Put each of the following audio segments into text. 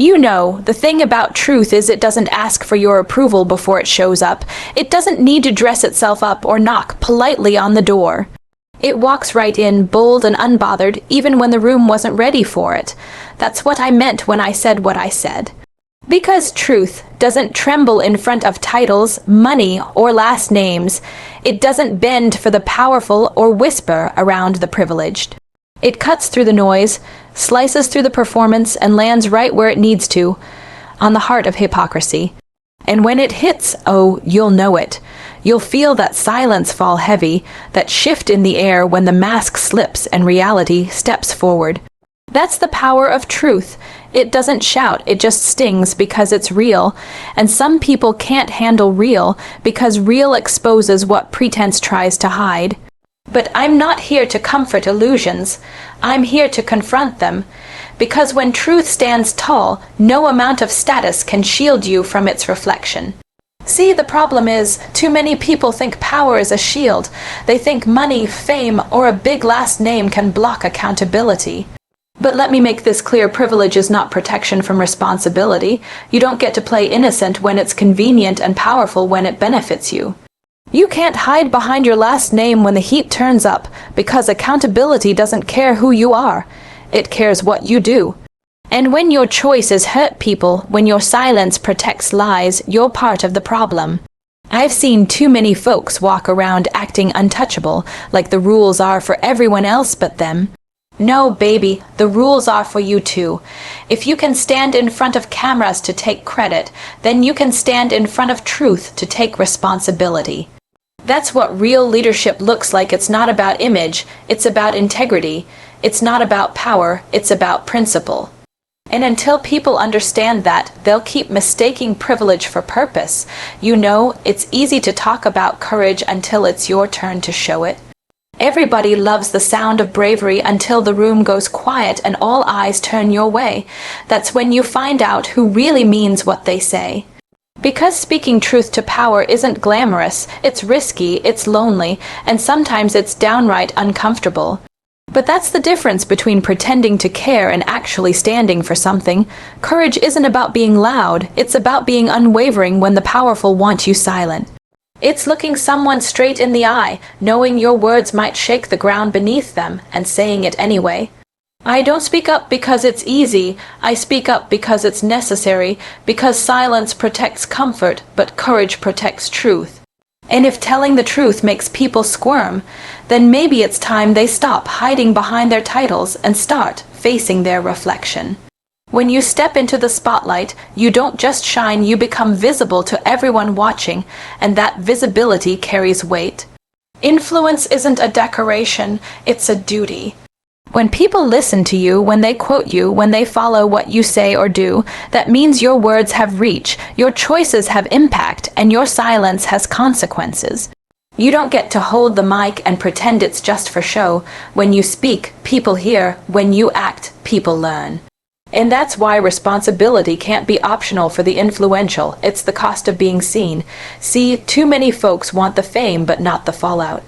You know, the thing about truth is it doesn't ask for your approval before it shows up. It doesn't need to dress itself up or knock politely on the door. It walks right in, bold and unbothered, even when the room wasn't ready for it. That's what I meant when I said what I said. Because truth doesn't tremble in front of titles, money, or last names. It doesn't bend for the powerful or whisper around the privileged. It cuts through the noise, slices through the performance, and lands right where it needs to, on the heart of hypocrisy. And when it hits, oh, you'll know it. You'll feel that silence fall heavy, that shift in the air when the mask slips and reality steps forward. That's the power of truth. It doesn't shout, it just stings because it's real. And some people can't handle real because real exposes what pretense tries to hide. But I'm not here to comfort illusions. I'm here to confront them. Because when truth stands tall, no amount of status can shield you from its reflection. See, the problem is, too many people think power is a shield. They think money, fame, or a big last name can block accountability. But let me make this clear, privilege is not protection from responsibility. You don't get to play innocent when it's convenient and powerful when it benefits you. You can't hide behind your last name when the heat turns up, because accountability doesn't care who you are. It cares what you do. And when your choices hurt people, when your silence protects lies, you're part of the problem. I've seen too many folks walk around acting untouchable, like the rules are for everyone else but them. No, baby, the rules are for you too. If you can stand in front of cameras to take credit, then you can stand in front of truth to take responsibility. That's what real leadership looks like. It's not about image, it's about integrity. It's not about power, it's about principle. And until people understand that, they'll keep mistaking privilege for purpose. You know, it's easy to talk about courage until it's your turn to show it. Everybody loves the sound of bravery until the room goes quiet and all eyes turn your way. That's when you find out who really means what they say. Because speaking truth to power isn't glamorous, it's risky, it's lonely, and sometimes it's downright uncomfortable. But that's the difference between pretending to care and actually standing for something. Courage isn't about being loud, it's about being unwavering when the powerful want you silent. It's looking someone straight in the eye, knowing your words might shake the ground beneath them, and saying it anyway. I don't speak up because it's easy, I speak up because it's necessary, because silence protects comfort, but courage protects truth. And if telling the truth makes people squirm, then maybe it's time they stop hiding behind their titles and start facing their reflection. When you step into the spotlight, you don't just shine, you become visible to everyone watching, and that visibility carries weight. Influence isn't a decoration, it's a duty. When people listen to you, when they quote you, when they follow what you say or do, that means your words have reach, your choices have impact, and your silence has consequences. You don't get to hold the mic and pretend it's just for show. When you speak, people hear. When you act, people learn. And that's why responsibility can't be optional for the influential. It's the cost of being seen. See, too many folks want the fame but not the fallout.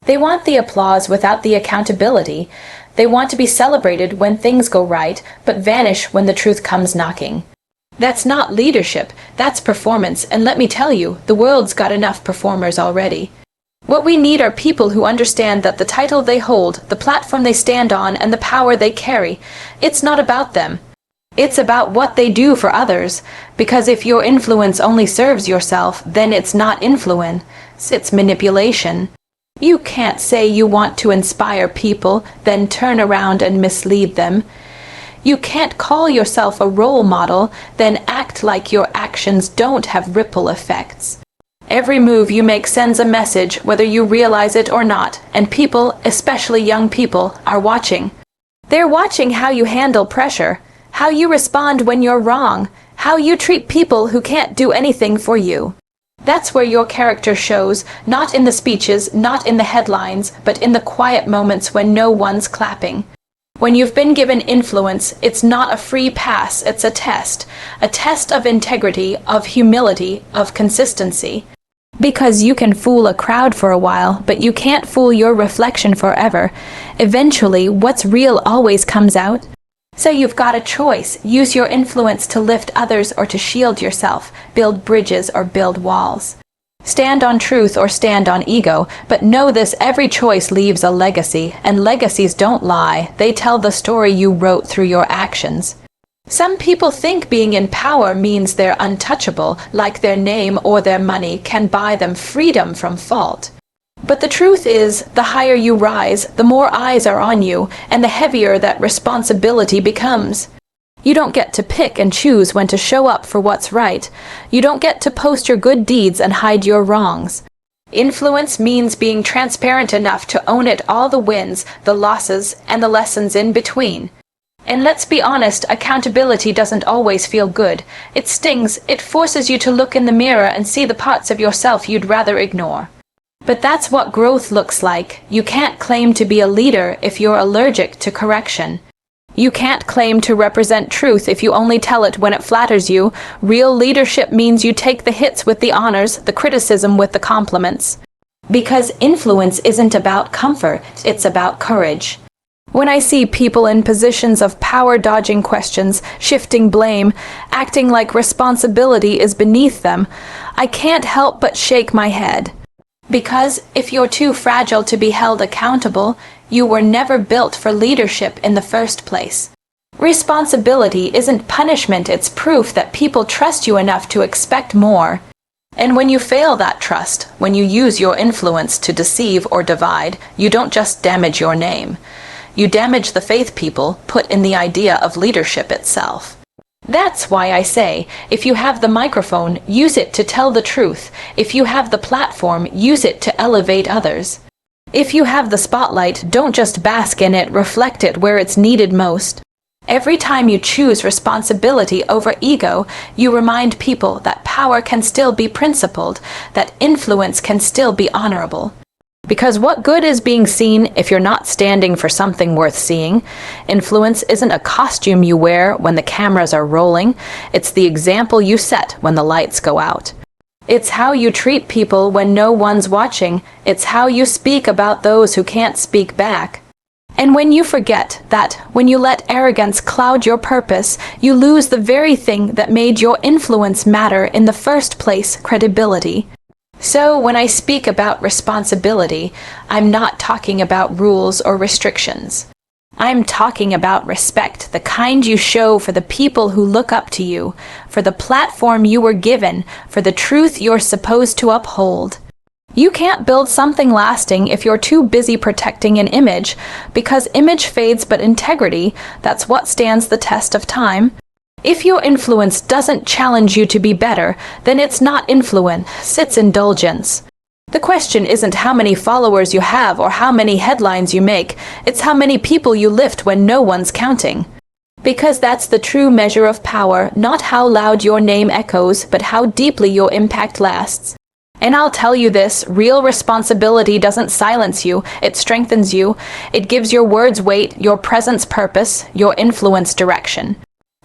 They want the applause without the accountability. They want to be celebrated when things go right, but vanish when the truth comes knocking. That's not leadership, that's performance, and let me tell you, the world's got enough performers already. What we need are people who understand that the title they hold, the platform they stand on, and the power they carry, it's not about them. It's about what they do for others, because if your influence only serves yourself, then it's not influence, it's manipulation. You can't say you want to inspire people, then turn around and mislead them. You can't call yourself a role model, then act like your actions don't have ripple effects. Every move you make sends a message, whether you realize it or not, and people, especially young people, are watching. They're watching how you handle pressure, how you respond when you're wrong, how you treat people who can't do anything for you. That's where your character shows, not in the speeches, not in the headlines, but in the quiet moments when no one's clapping. When you've been given influence, it's not a free pass, it's a test of integrity, of humility, of consistency. Because you can fool a crowd for a while, but you can't fool your reflection forever. Eventually, what's real always comes out. So you've got a choice. Use your influence to lift others or to shield yourself, build bridges or build walls. Stand on truth or stand on ego, but know this: every choice leaves a legacy, and legacies don't lie. They tell the story you wrote through your actions. Some people think being in power means they're untouchable, like their name or their money can buy them freedom from fault. But the truth is, the higher you rise, the more eyes are on you, and the heavier that responsibility becomes. You don't get to pick and choose when to show up for what's right. You don't get to post your good deeds and hide your wrongs. Influence means being transparent enough to own it, all the wins, the losses, and the lessons in between. And let's be honest, accountability doesn't always feel good. It stings. It forces you to look in the mirror and see the parts of yourself you'd rather ignore. But that's what growth looks like. You can't claim to be a leader if you're allergic to correction. You can't claim to represent truth if you only tell it when it flatters you. Real leadership means you take the hits with the honors, the criticism with the compliments. Because influence isn't about comfort, it's about courage. When I see people in positions of power dodging questions, shifting blame, acting like responsibility is beneath them, I can't help but shake my head. Because if you're too fragile to be held accountable, you were never built for leadership in the first place. Responsibility isn't punishment, it's proof that people trust you enough to expect more. And when you fail that trust, when you use your influence to deceive or divide, you don't just damage your name. You damage the faith people put in the idea of leadership itself. That's why I say, if you have the microphone, use it to tell the truth. If you have the platform, use it to elevate others. If you have the spotlight, don't just bask in it, reflect it where it's needed most. Every time you choose responsibility over ego, you remind people that power can still be principled, that influence can still be honorable. Because what good is being seen if you're not standing for something worth seeing? Influence isn't a costume you wear when the cameras are rolling. It's the example you set when the lights go out. It's how you treat people when no one's watching. It's how you speak about those who can't speak back. And when you forget that, when you let arrogance cloud your purpose, you lose the very thing that made your influence matter in the first place: credibility. So when I speak about responsibility, I'm not talking about rules or restrictions. I'm talking about respect, the kind you show for the people who look up to you, for the platform you were given, for the truth you're supposed to uphold. You can't build something lasting if you're too busy protecting an image, because image fades but integrity, that's what stands the test of time. If your influence doesn't challenge you to be better, then it's not influence, it's indulgence. The question isn't how many followers you have or how many headlines you make, it's how many people you lift when no one's counting. Because that's the true measure of power, not how loud your name echoes, but how deeply your impact lasts. And I'll tell you this, real responsibility doesn't silence you, it strengthens you. It gives your words weight, your presence purpose, your influence direction.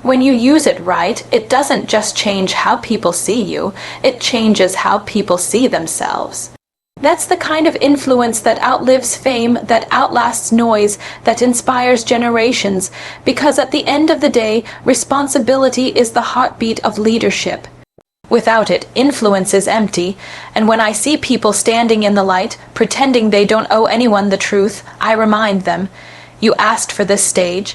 When you use it right, it doesn't just change how people see you, it changes how people see themselves. That's the kind of influence that outlives fame, that outlasts noise, that inspires generations, because at the end of the day, responsibility is the heartbeat of leadership. Without it, influence is empty, and when I see people standing in the light, pretending they don't owe anyone the truth, I remind them, you asked for this stage.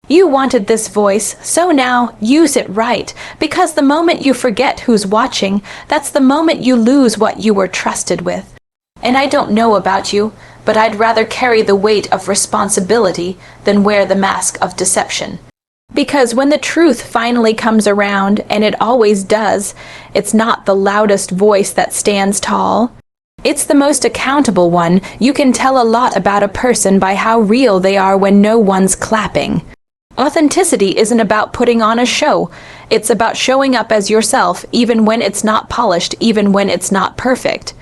You wanted this voice, so now use it right, because the moment you forget who's watching, that's the moment you lose what you were trusted with. And I don't know about you, but I'd rather carry the weight of responsibility than wear the mask of deception. Because when the truth finally comes around, and it always does, it's not the loudest voice that stands tall. It's the most accountable one. You can tell a lot about a person by how real they are when no one's clapping. Authenticity isn't about putting on a show. It's about showing up as yourself, even when it's not polished, even when it's not perfect.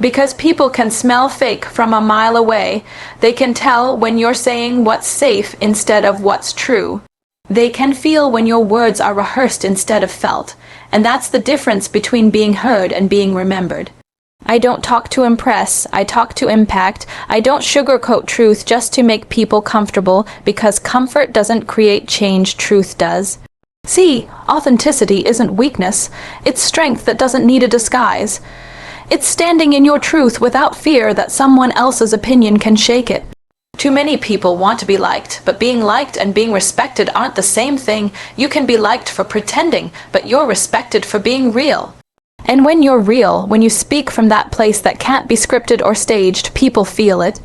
Because people can smell fake from a mile away. They can tell when you're saying what's safe instead of what's true. They can feel when your words are rehearsed instead of felt. And that's the difference between being heard and being remembered. I don't talk to impress, I talk to impact. I don't sugarcoat truth just to make people comfortable, because comfort doesn't create change, truth does. See, authenticity isn't weakness, it's strength that doesn't need a disguise. It's standing in your truth without fear that someone else's opinion can shake it. Too many people want to be liked, but being liked and being respected aren't the same thing. You can be liked for pretending, but you're respected for being real. And when you're real, when you speak from that place that can't be scripted or staged, people feel it.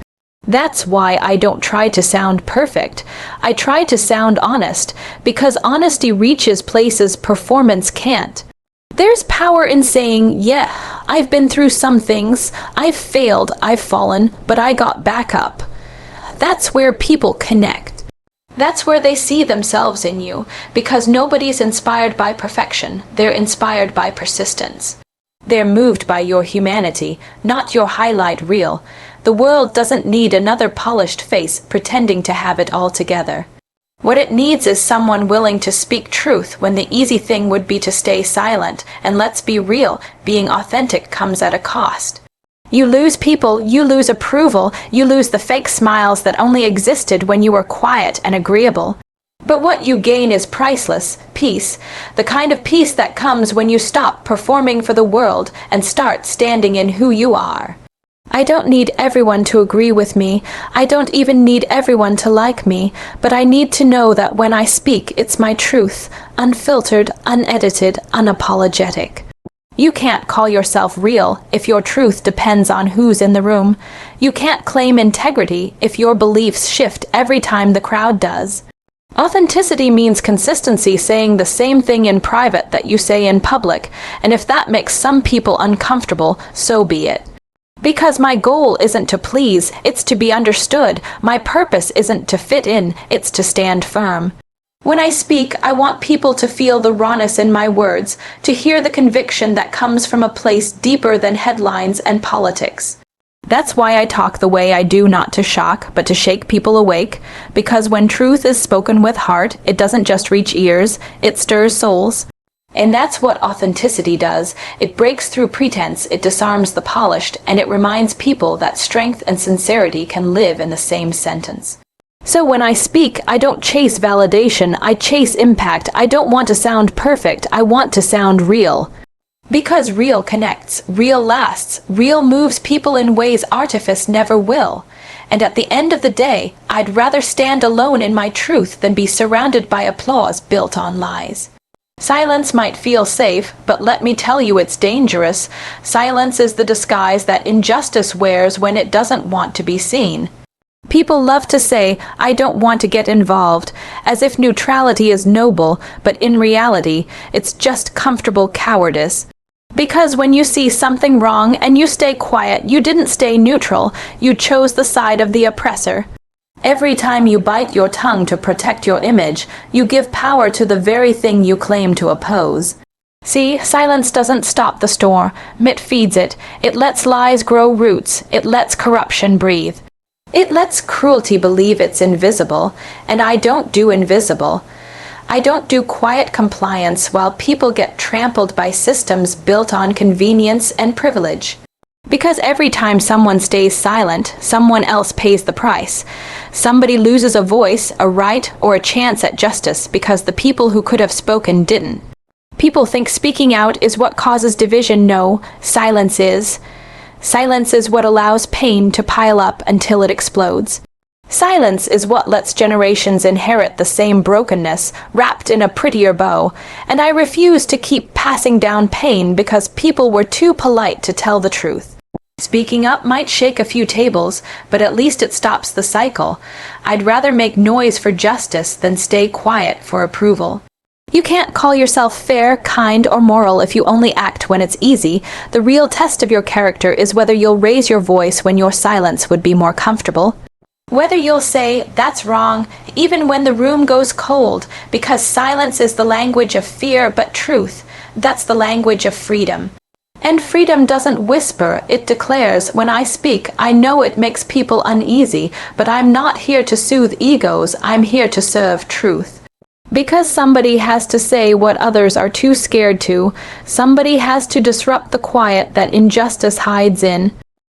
That's why I don't try to sound perfect. I try to sound honest, because honesty reaches places performance can't. There's power in saying, yeah, I've been through some things, I've failed, I've fallen, but I got back up. That's where people connect. That's where they see themselves in you, because nobody's inspired by perfection, they're inspired by persistence. They're moved by your humanity, not your highlight reel. The world doesn't need another polished face pretending to have it all together. What it needs is someone willing to speak truth when the easy thing would be to stay silent, and let's be real, being authentic comes at a cost. You lose people, you lose approval, you lose the fake smiles that only existed when you were quiet and agreeable. But what you gain is priceless, peace, the kind of peace that comes when you stop performing for the world and start standing in who you are. I don't need everyone to agree with me, I don't even need everyone to like me, but I need to know that when I speak, it's my truth, unfiltered, unedited, unapologetic. You can't call yourself real if your truth depends on who's in the room. You can't claim integrity if your beliefs shift every time the crowd does. Authenticity means consistency, saying the same thing in private that you say in public, and if that makes some people uncomfortable, so be it. Because my goal isn't to please, it's to be understood. My purpose isn't to fit in, it's to stand firm. When I speak, I want people to feel the rawness in my words, to hear the conviction that comes from a place deeper than headlines and politics. That's why I talk the way I do, not to shock, but to shake people awake, because when truth is spoken with heart, it doesn't just reach ears, it stirs souls. And that's what authenticity does. It breaks through pretense, it disarms the polished, and it reminds people that strength and sincerity can live in the same sentence. So when I speak, I don't chase validation, I chase impact. I don't want to sound perfect, I want to sound real. Because real connects, real lasts, real moves people in ways artifice never will. And at the end of the day, I'd rather stand alone in my truth than be surrounded by applause built on lies. Silence might feel safe, but let me tell you it's dangerous. Silence is the disguise that injustice wears when it doesn't want to be seen. People love to say, I don't want to get involved, as if neutrality is noble, but in reality, it's just comfortable cowardice. Because when you see something wrong and you stay quiet, you didn't stay neutral, you chose the side of the oppressor. Every time you bite your tongue to protect your image, you give power to the very thing you claim to oppose. See, silence doesn't stop the storm, it feeds it. It lets lies grow roots, it lets corruption breathe. It lets cruelty believe it's invisible, and I don't do invisible. I don't do quiet compliance while people get trampled by systems built on convenience and privilege. Because every time someone stays silent, someone else pays the price. Somebody loses a voice, a right, or a chance at justice because the people who could have spoken didn't. People think speaking out is what causes division. No, silence is. Silence is what allows pain to pile up until it explodes. Silence is what lets generations inherit the same brokenness, wrapped in a prettier bow, and I refuse to keep passing down pain because people were too polite to tell the truth. Speaking up might shake a few tables, but at least it stops the cycle. I'd rather make noise for justice than stay quiet for approval. You can't call yourself fair, kind, or moral if you only act when it's easy. The real test of your character is whether you'll raise your voice when your silence would be more comfortable. Whether you'll say, that's wrong, even when the room goes cold, because silence is the language of fear, but truth, that's the language of freedom. And freedom doesn't whisper, it declares, when I speak, I know it makes people uneasy, but I'm not here to soothe egos, I'm here to serve truth. Because somebody has to say what others are too scared to, somebody has to disrupt the quiet that injustice hides in.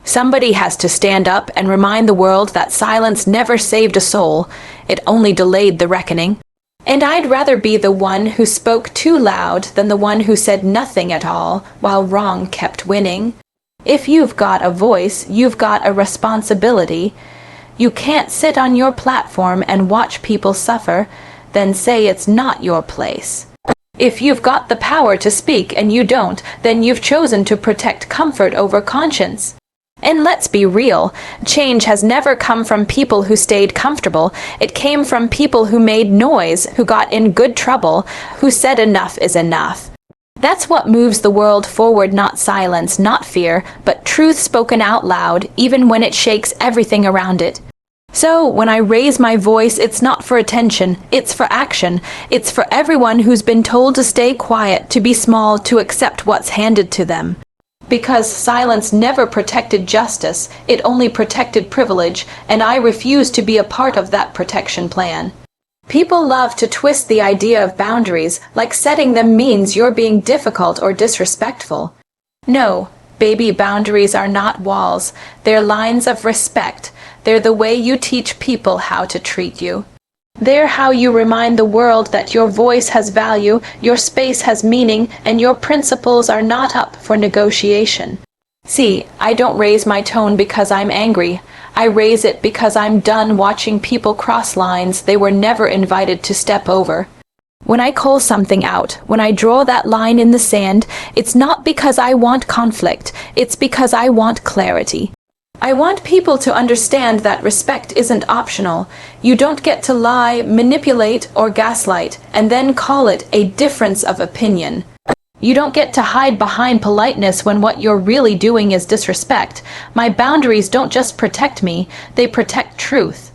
Somebody has to stand up and remind the world that silence never saved a soul, it only delayed the reckoning. And I'd rather be the one who spoke too loud than the one who said nothing at all while wrong kept winning. If you've got a voice, you've got a responsibility. You can't sit on your platform and watch people suffer, then say it's not your place. If you've got the power to speak and you don't, then you've chosen to protect comfort over conscience. And let's be real, change has never come from people who stayed comfortable. It came from people who made noise, who got in good trouble, who said enough is enough. That's what moves the world forward, not silence, not fear, but truth spoken out loud, even when it shakes everything around it. So, when I raise my voice, it's not for attention, it's for action. It's for everyone who's been told to stay quiet, to be small, to accept what's handed to them. Because silence never protected justice, it only protected privilege, and I refuse to be a part of that protection plan. People love to twist the idea of boundaries, like setting them means you're being difficult or disrespectful. No, baby, boundaries are not walls. They're lines of respect. They're the way you teach people how to treat you. They're how you remind the world that your voice has value, your space has meaning, and your principles are not up for negotiation. See, I don't raise my tone because I'm angry. I raise it because I'm done watching people cross lines they were never invited to step over. When I call something out, when I draw that line in the sand, it's not because I want conflict, it's because I want clarity. I want people to understand that respect isn't optional. You don't get to lie, manipulate, or gaslight, and then call it a difference of opinion. You don't get to hide behind politeness when what you're really doing is disrespect. My boundaries don't just protect me, they protect truth.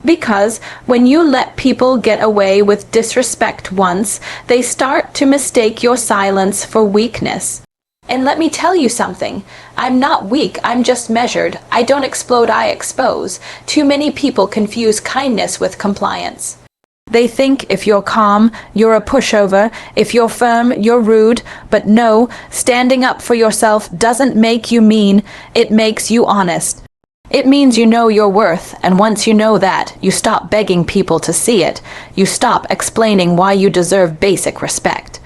Because when you let people get away with disrespect once, they start to mistake your silence for weakness. And let me tell you something, I'm not weak, I'm just measured. I don't explode, I expose. Too many people confuse kindness with compliance. They think if you're calm, you're a pushover, if you're firm, you're rude, but no, standing up for yourself doesn't make you mean, it makes you honest. It means you know your worth, and once you know that, you stop begging people to see it. You stop explaining why you deserve basic respect.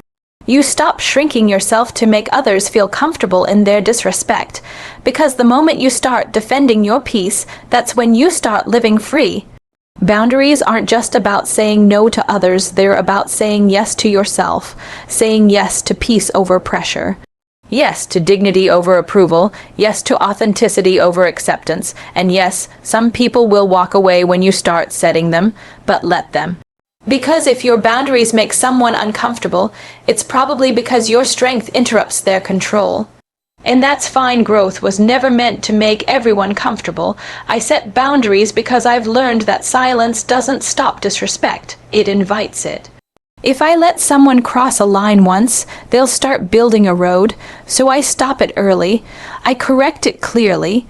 You stop shrinking yourself to make others feel comfortable in their disrespect, because the moment you start defending your peace, that's when you start living free. Boundaries aren't just about saying no to others, they're about saying yes to yourself, saying yes to peace over pressure, yes to dignity over approval, yes to authenticity over acceptance, and yes, some people will walk away when you start setting them, but let them. Because if your boundaries make someone uncomfortable, it's probably because your strength interrupts their control. And that's fine. Growth was never meant to make everyone comfortable. I set boundaries because I've learned that silence doesn't stop disrespect, it invites it. If I let someone cross a line once, they'll start building a road, so I stop it early. I correct it clearly.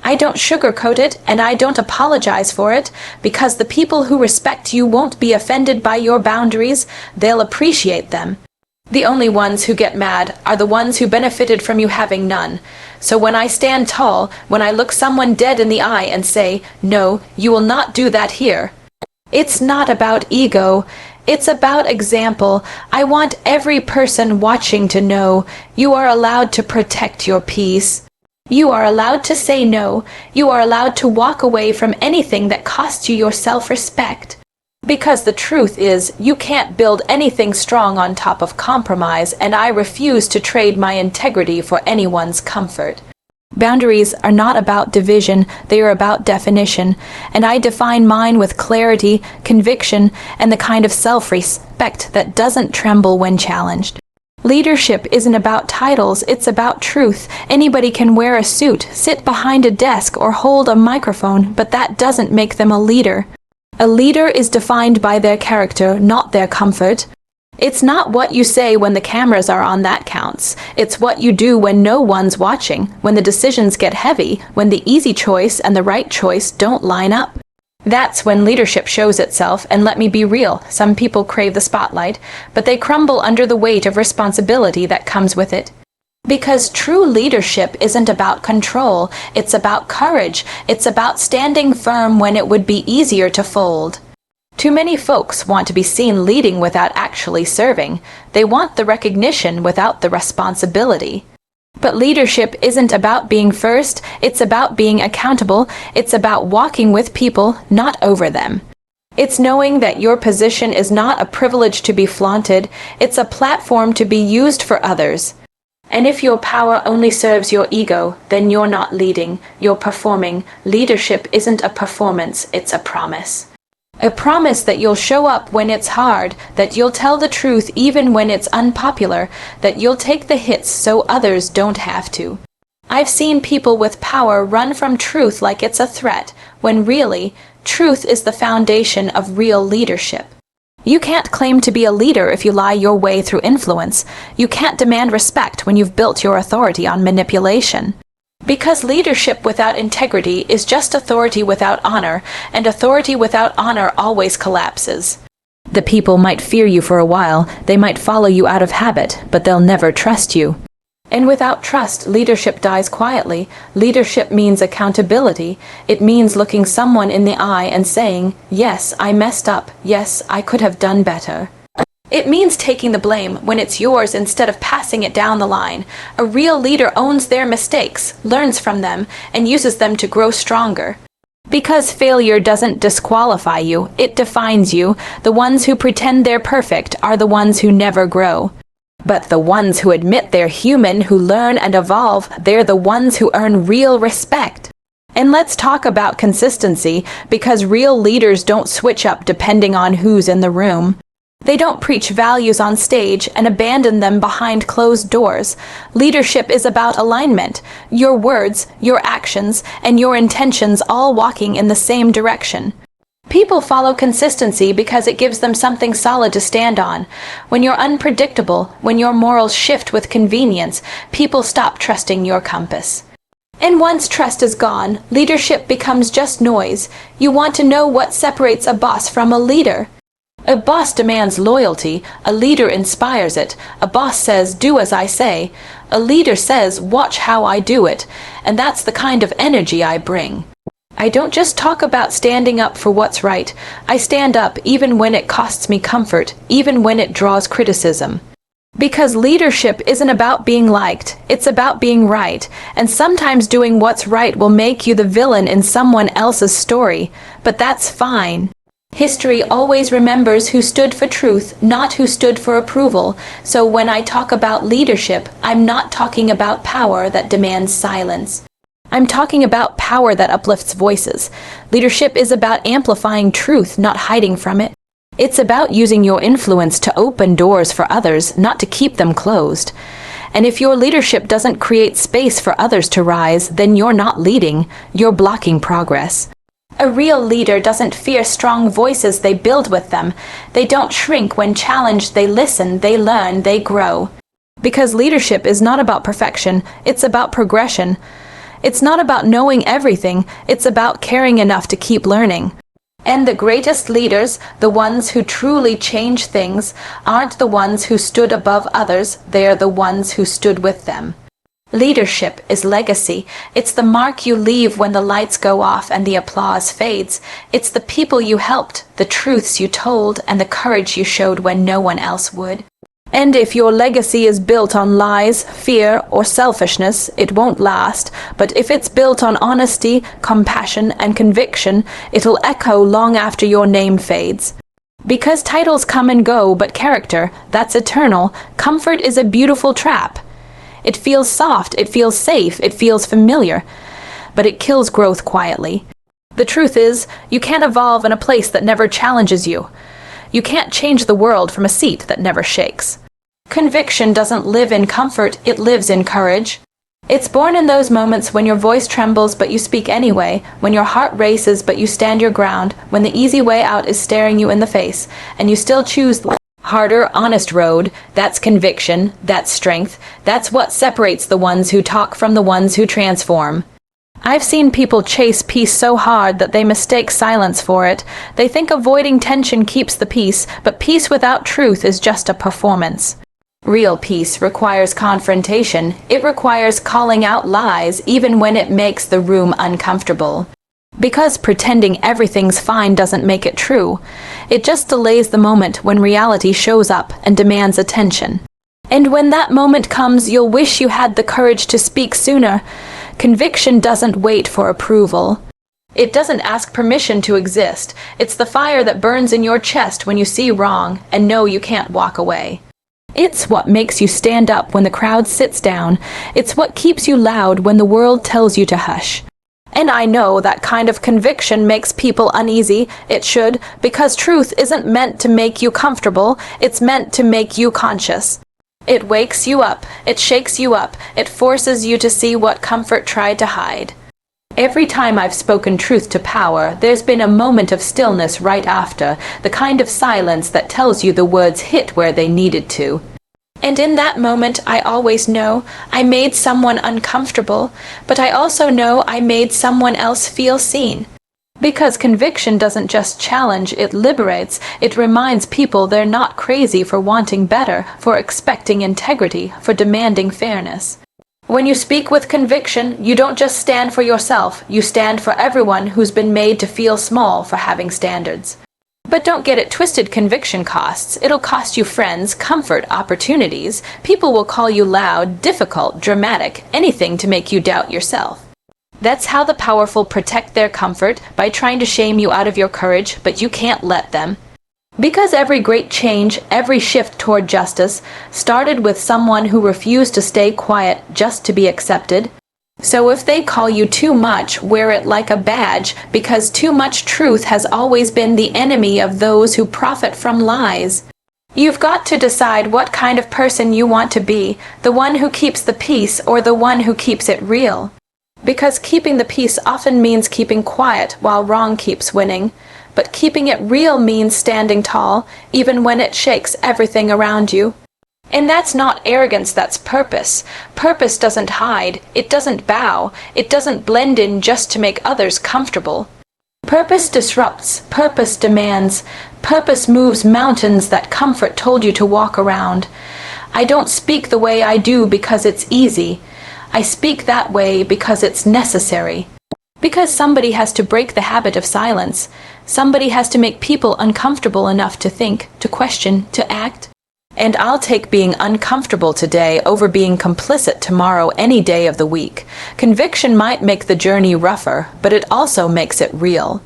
I don't sugarcoat it, and I don't apologize for it, because the people who respect you won't be offended by your boundaries, they'll appreciate them. The only ones who get mad are the ones who benefited from you having none. So when I stand tall, when I look someone dead in the eye and say, "No, you will not do that here," it's not about ego, it's about example. I want every person watching to know you are allowed to protect your peace. You are allowed to say no. You are allowed to walk away from anything that costs you your self-respect. Because the truth is, you can't build anything strong on top of compromise, and I refuse to trade my integrity for anyone's comfort. Boundaries are not about division, they are about definition, and I define mine with clarity, conviction, and the kind of self-respect that doesn't tremble when challenged. Leadership isn't about titles, it's about truth. Anybody can wear a suit, sit behind a desk, or hold a microphone, but that doesn't make them a leader. A leader is defined by their character, not their comfort. It's not what you say when the cameras are on that counts. It's what you do when no one's watching, when the decisions get heavy, when the easy choice and the right choice don't line up. That's when leadership shows itself, and let me be real, some people crave the spotlight, but they crumble under the weight of responsibility that comes with it. Because true leadership isn't about control, it's about courage, it's about standing firm when it would be easier to fold. Too many folks want to be seen leading without actually serving. They want the recognition without the responsibility. But leadership isn't about being first, it's about being accountable, it's about walking with people, not over them. It's knowing that your position is not a privilege to be flaunted, it's a platform to be used for others. And if your power only serves your ego, then you're not leading, you're performing. Leadership isn't a performance, it's a promise. A promise that you'll show up when it's hard, that you'll tell the truth even when it's unpopular, that you'll take the hits so others don't have to. I've seen people with power run from truth like it's a threat, when really, truth is the foundation of real leadership. You can't claim to be a leader if you lie your way through influence. You can't demand respect when you've built your authority on manipulation. Because leadership without integrity is just authority without honor, and authority without honor always collapses. The people might fear you for a while, they might follow you out of habit, but they'll never trust you. And without trust, leadership dies quietly. Leadership means accountability. It means looking someone in the eye and saying, "Yes, I messed up. Yes, I could have done better." It means taking the blame when it's yours instead of passing it down the line. A real leader owns their mistakes, learns from them, and uses them to grow stronger. Because failure doesn't disqualify you, it defines you. The ones who pretend they're perfect are the ones who never grow. But the ones who admit they're human, who learn and evolve, they're the ones who earn real respect. And let's talk about consistency, because real leaders don't switch up depending on who's in the room. They don't preach values on stage and abandon them behind closed doors. Leadership is about alignment, your words, your actions, and your intentions all walking in the same direction. People follow consistency because it gives them something solid to stand on. When you're unpredictable, when your morals shift with convenience, people stop trusting your compass. And once trust is gone, leadership becomes just noise. You want to know what separates a boss from a leader. A boss demands loyalty, a leader inspires it. A boss says, "Do as I say." A leader says, "Watch how I do it." And that's the kind of energy I bring. I don't just talk about standing up for what's right. I stand up even when it costs me comfort, even when it draws criticism. Because leadership isn't about being liked, it's about being right. And sometimes doing what's right will make you the villain in someone else's story. But that's fine. History always remembers who stood for truth, not who stood for approval. So when I talk about leadership, I'm not talking about power that demands silence. I'm talking about power that uplifts voices. Leadership is about amplifying truth, not hiding from it. It's about using your influence to open doors for others, not to keep them closed. And if your leadership doesn't create space for others to rise, then you're not leading, you're blocking progress. A real leader doesn't fear strong voices, they build with them. They don't shrink when challenged, they listen, they learn, they grow. Because leadership is not about perfection, it's about progression. It's not about knowing everything, it's about caring enough to keep learning. And the greatest leaders, the ones who truly change things, aren't the ones who stood above others, they're the ones who stood with them. Leadership is legacy. It's the mark you leave when the lights go off and the applause fades. It's the people you helped, the truths you told, and the courage you showed when no one else would. And if your legacy is built on lies, fear, or selfishness, it won't last. But if it's built on honesty, compassion, and conviction, it'll echo long after your name fades. Because titles come and go, but character, that's eternal. Comfort is a beautiful trap. It feels soft, it feels safe, it feels familiar, but it kills growth quietly. The truth is, you can't evolve in a place that never challenges you. You can't change the world from a seat that never shakes. Conviction doesn't live in comfort, it lives in courage. It's born in those moments when your voice trembles but you speak anyway, when your heart races but you stand your ground, when the easy way out is staring you in the face, and you still choose the harder, honest road. That's conviction, that's strength, that's what separates the ones who talk from the ones who transform. I've seen people chase peace so hard that they mistake silence for it. They think avoiding tension keeps the peace, but peace without truth is just a performance. Real peace requires confrontation. It requires calling out lies even when it makes the room uncomfortable. Because pretending everything's fine doesn't make it true. It just delays the moment when reality shows up and demands attention. And when that moment comes, you'll wish you had the courage to speak sooner. Conviction doesn't wait for approval. It doesn't ask permission to exist. It's the fire that burns in your chest when you see wrong and know you can't walk away. It's what makes you stand up when the crowd sits down. It's what keeps you loud when the world tells you to hush. And I know that kind of conviction makes people uneasy. It should, because truth isn't meant to make you comfortable. It's meant to make you conscious. It wakes you up, it shakes you up, it forces you to see what comfort tried to hide. Every time I've spoken truth to power, there's been a moment of stillness right after, the kind of silence that tells you the words hit where they needed to. And in that moment, I always know I made someone uncomfortable, but I also know I made someone else feel seen. Because conviction doesn't just challenge, it liberates. It reminds people they're not crazy for wanting better, for expecting integrity, for demanding fairness. When you speak with conviction, you don't just stand for yourself, you stand for everyone who's been made to feel small for having standards. But don't get it twisted, conviction costs. It'll cost you friends, comfort, opportunities. People will call you loud, difficult, dramatic, anything to make you doubt yourself. That's how the powerful protect their comfort, by trying to shame you out of your courage, but you can't let them. Because every great change, every shift toward justice, started with someone who refused to stay quiet just to be accepted. So if they call you too much, wear it like a badge, because too much truth has always been the enemy of those who profit from lies. You've got to decide what kind of person you want to be, the one who keeps the peace or the one who keeps it real. Because keeping the peace often means keeping quiet while wrong keeps winning. But keeping it real means standing tall, even when it shakes everything around you. And that's not arrogance, that's purpose. Purpose doesn't hide, it doesn't bow, it doesn't blend in just to make others comfortable. Purpose disrupts, purpose demands, purpose moves mountains that comfort told you to walk around. I don't speak the way I do because it's easy. I speak that way because it's necessary. Because somebody has to break the habit of silence. Somebody has to make people uncomfortable enough to think, to question, to act. And I'll take being uncomfortable today over being complicit tomorrow any day of the week. Conviction might make the journey rougher, but it also makes it real.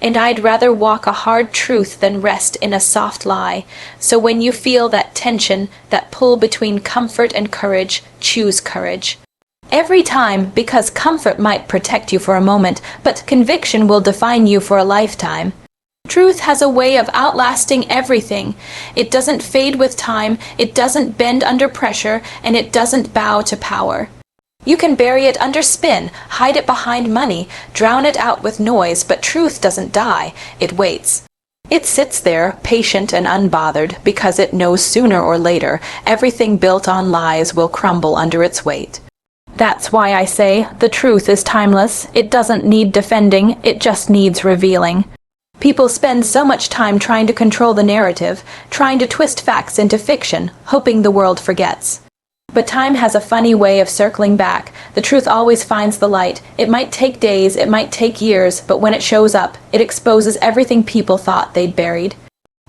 And I'd rather walk a hard truth than rest in a soft lie. So when you feel that tension, that pull between comfort and courage, choose courage. Every time, because comfort might protect you for a moment, but conviction will define you for a lifetime. Truth has a way of outlasting everything. It doesn't fade with time, it doesn't bend under pressure, and it doesn't bow to power. You can bury it under spin, hide it behind money, drown it out with noise, but truth doesn't die, it waits. It sits there, patient and unbothered, because it knows sooner or later everything built on lies will crumble under its weight. That's why I say the truth is timeless. It doesn't need defending, it just needs revealing. People spend so much time trying to control the narrative, trying to twist facts into fiction, hoping the world forgets. But time has a funny way of circling back. The truth always finds the light. It might take days, it might take years, but when it shows up, it exposes everything people thought they'd buried.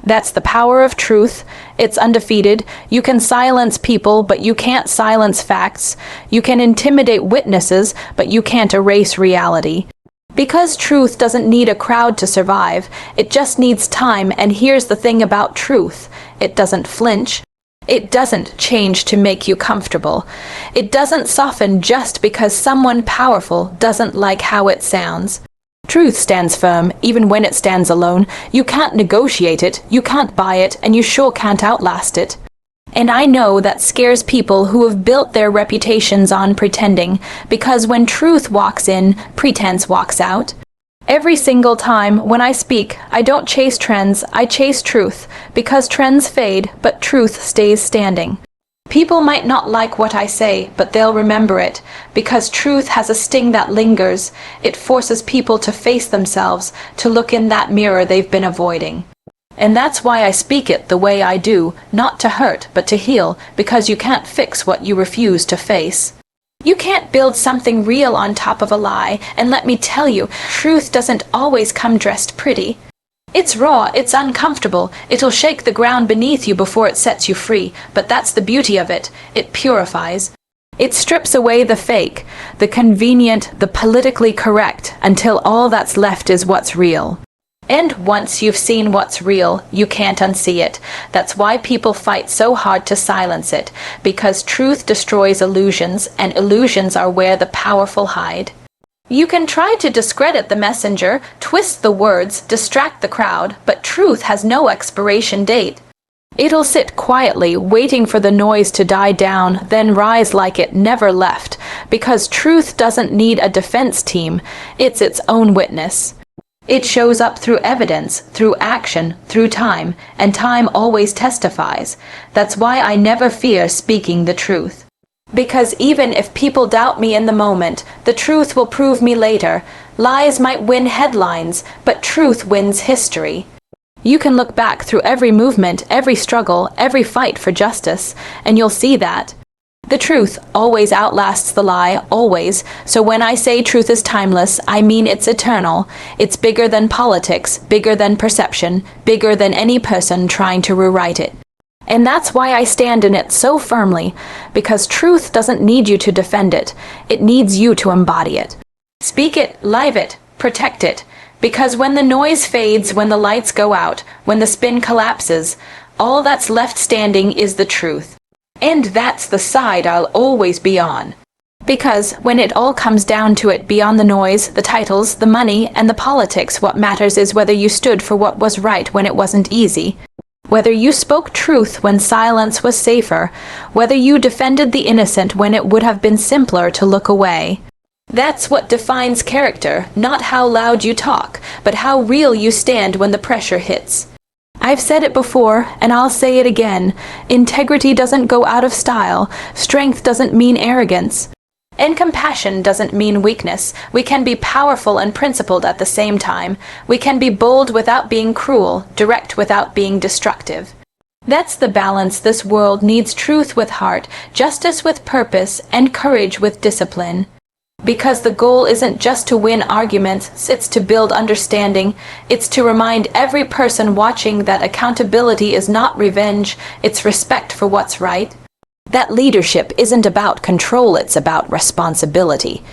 That's the power of truth. It's undefeated. You can silence people, but you can't silence facts. You can intimidate witnesses, but you can't erase reality. Because truth doesn't need a crowd to survive, it just needs time, and here's the thing about truth. It doesn't flinch. It doesn't change to make you comfortable. It doesn't soften just because someone powerful doesn't like how it sounds. Truth stands firm, even when it stands alone. You can't negotiate it, you can't buy it, and you sure can't outlast it. And I know that scares people who have built their reputations on pretending, because when truth walks in, pretense walks out. Every single time when I speak, I don't chase trends, I chase truth, because trends fade, but truth stays standing. People might not like what I say, but they'll remember it, because truth has a sting that lingers. It forces people to face themselves, to look in that mirror they've been avoiding. And that's why I speak it the way I do, not to hurt, but to heal, because you can't fix what you refuse to face. You can't build something real on top of a lie, and let me tell you, truth doesn't always come dressed pretty. It's raw, it's uncomfortable, it'll shake the ground beneath you before it sets you free, but that's the beauty of it. It purifies. It strips away the fake, the convenient, the politically correct, until all that's left is what's real. And once you've seen what's real, you can't unsee it. That's why people fight so hard to silence it, because truth destroys illusions, and illusions are where the powerful hide. You can try to discredit the messenger, twist the words, distract the crowd, but truth has no expiration date. It'll sit quietly, waiting for the noise to die down, then rise like it never left, because truth doesn't need a defense team, it's its own witness. It shows up through evidence, through action, through time, and time always testifies. That's why I never fear speaking the truth. Because even if people doubt me in the moment, the truth will prove me later. Lies might win headlines, but truth wins history. You can look back through every movement, every struggle, every fight for justice, and you'll see that. The truth always outlasts the lie, always. So when I say truth is timeless, I mean it's eternal. It's bigger than politics, bigger than perception, bigger than any person trying to rewrite it. And that's why I stand in it so firmly, because truth doesn't need you to defend it. It needs you to embody it. Speak it, live it, protect it. Because when the noise fades, when the lights go out, when the spin collapses, all that's left standing is the truth. And that's the side I'll always be on. Because when it all comes down to it, beyond the noise, the titles, the money, and the politics, what matters is whether you stood for what was right when it wasn't easy. Whether you spoke truth when silence was safer. Whether you defended the innocent when it would have been simpler to look away. That's what defines character, not how loud you talk, but how real you stand when the pressure hits. I've said it before, and I'll say it again. Integrity doesn't go out of style. Strength doesn't mean arrogance. And compassion doesn't mean weakness. We can be powerful and principled at the same time. We can be bold without being cruel, direct without being destructive. That's the balance this world needs: truth with heart, justice with purpose, and courage with discipline. Because the goal isn't just to win arguments, it's to build understanding. It's to remind every person watching that accountability is not revenge, it's respect for what's right. That leadership isn't about control, it's about responsibility.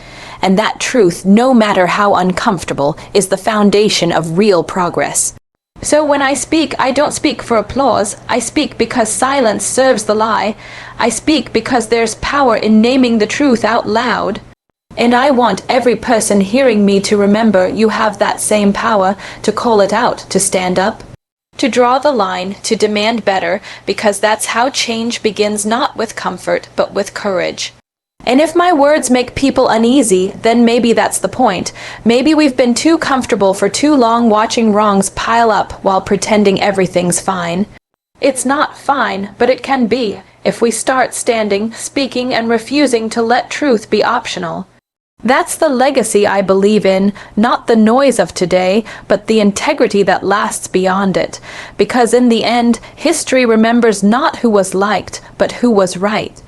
And that truth, no matter how uncomfortable, is the foundation of real progress. So when I speak, I don't speak for applause. I speak because silence serves the lie. I speak because there's power in naming the truth out loud. And I want every person hearing me to remember you have that same power, to call it out, to stand up, to draw the line, to demand better, because that's how change begins, not with comfort, but with courage. And if my words make people uneasy, then maybe that's the point. Maybe we've been too comfortable for too long watching wrongs pile up while pretending everything's fine. It's not fine, but it can be, if we start standing, speaking, and refusing to let truth be optional. That's the legacy I believe in, not the noise of today, but the integrity that lasts beyond it. Because in the end, history remembers not who was liked, but who was right.